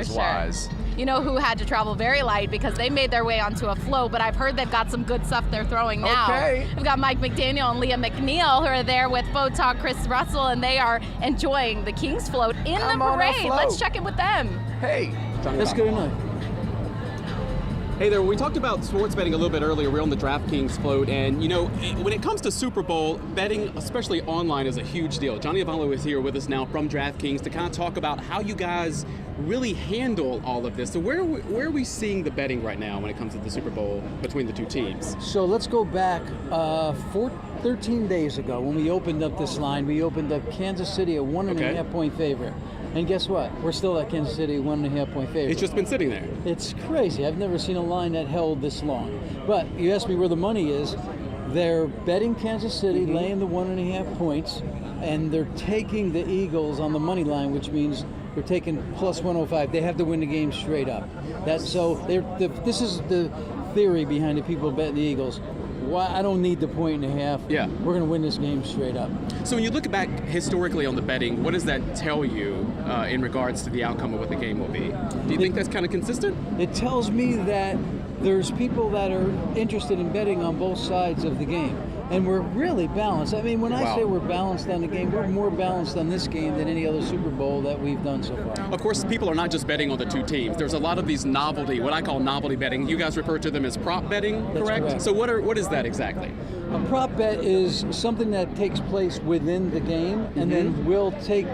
wise. You know who had to travel very light because they made their way onto a float, but I've heard they've got some good stuff they're throwing now. Okay. We've got Mike McDaniel and Leah McNeil who are there with Photog Chris Russell, and they are enjoying the King's float in the parade. Let's check in with them. Hey. Let's go tonight. Hey there, we talked about sports betting a little bit earlier. We're on the DraftKings float, and you know, when it comes to Super Bowl, betting, especially online, is a huge deal. Johnny Avallo is here with us now from DraftKings to kind of talk about how you guys really handle all of this. So where are we seeing the betting right now when it comes to the Super Bowl between the two teams? So let's go back 13 days ago when we opened up this line. We opened up Kansas City a 1.5 point favorite. And guess what? We're still at Kansas City 1.5 point favorite. It's just been sitting there. It's crazy. I've never seen a line that held this long. But you asked me where the money is. They're betting Kansas City, laying the 1.5 points, and they're taking the Eagles on the money line, which means they're taking plus 105. They have to win the game straight up. This is the theory behind the people betting the Eagles. Why I don't need the 1.5. Yeah. We're going to win this game straight up. So when you look back historically on the betting, what does that tell you in regards to the outcome of what the game will be? Do you think that's kind of consistent? It tells me that there's people that are interested in betting on both sides of the game. And we're really balanced. I mean, when I say we're balanced on the game, we're more balanced on this game than any other Super Bowl that we've done so far. Of course, people are not just betting on the two teams. There's a lot of these novelty, what I call novelty betting. You guys refer to them as prop betting, correct? Correct. So what is that exactly? A prop bet is something that takes place within the game, and then we'll take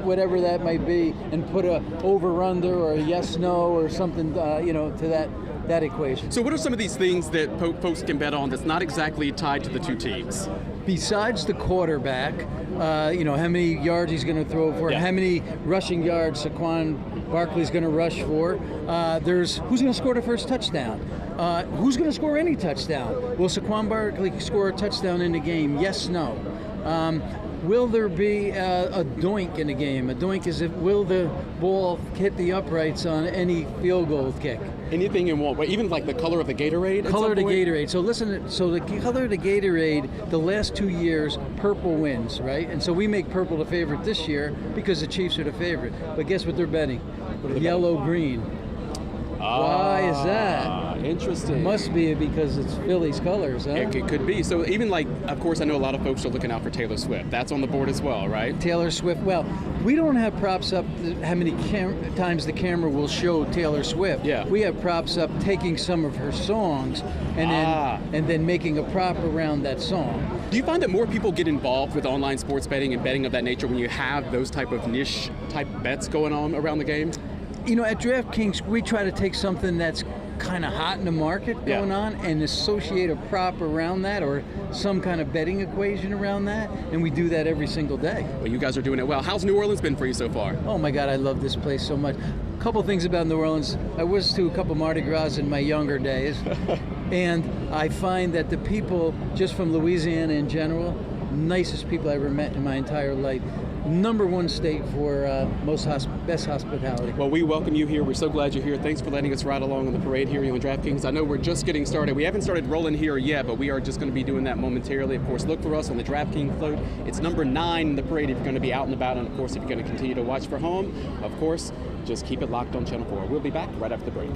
whatever that might be and put a over/under or a yes/no or something, to that equation. So what are some of these things that folks can bet on that's not exactly tied to the two teams? Besides the quarterback, how many yards he's going to throw for, how many rushing yards Saquon Barkley's going to rush for. There's who's going to score the first touchdown. Who's going to score any touchdown? Will Saquon Barkley score a touchdown in the game? Yes, no. Will there be a doink in the game? A doink is will the ball hit the uprights on any field goal kick? Anything you want, even like the color of the Gatorade? Color of the Gatorade. So listen, the color of the Gatorade, the last 2 years, purple wins, right? And so we make purple the favorite this year because the Chiefs are the favorite. But guess what they're betting? Yellow-green. Why is that? Interesting. It must be because it's Philly's colors, huh? It could be. So even of course, I know a lot of folks are looking out for Taylor Swift. That's on the board as well, right? Taylor Swift. Well, we don't have props up how many times the camera will show Taylor Swift. Yeah. We have props up taking some of her songs and then making a prop around that song. Do you find that more people get involved with online sports betting and betting of that nature when you have those type of niche type bets going on around the game? At DraftKings, we try to take something that's kind of hot in the market going on and associate a prop around that or some kind of betting equation around that, and we do that every single day. Well, you guys are doing it well. How's New Orleans been for you so far? Oh my God, I love this place so much. A couple things about New Orleans. I was to a couple Mardi Gras in my younger days, and I find that the people just from Louisiana in general, nicest people I ever met in my entire life. #1 state for best hospitality. Well, we welcome you here. We're so glad you're here. Thanks for letting us ride along on the parade here on DraftKings. I know we're just getting started. We haven't started rolling here yet, but we are just going to be doing that momentarily. Of course, look for us on the DraftKings float. It's number 9 in the parade if you're going to be out and about, and of course, if you're going to continue to watch for home, of course, just keep it locked on Channel 4. We'll be back right after the break.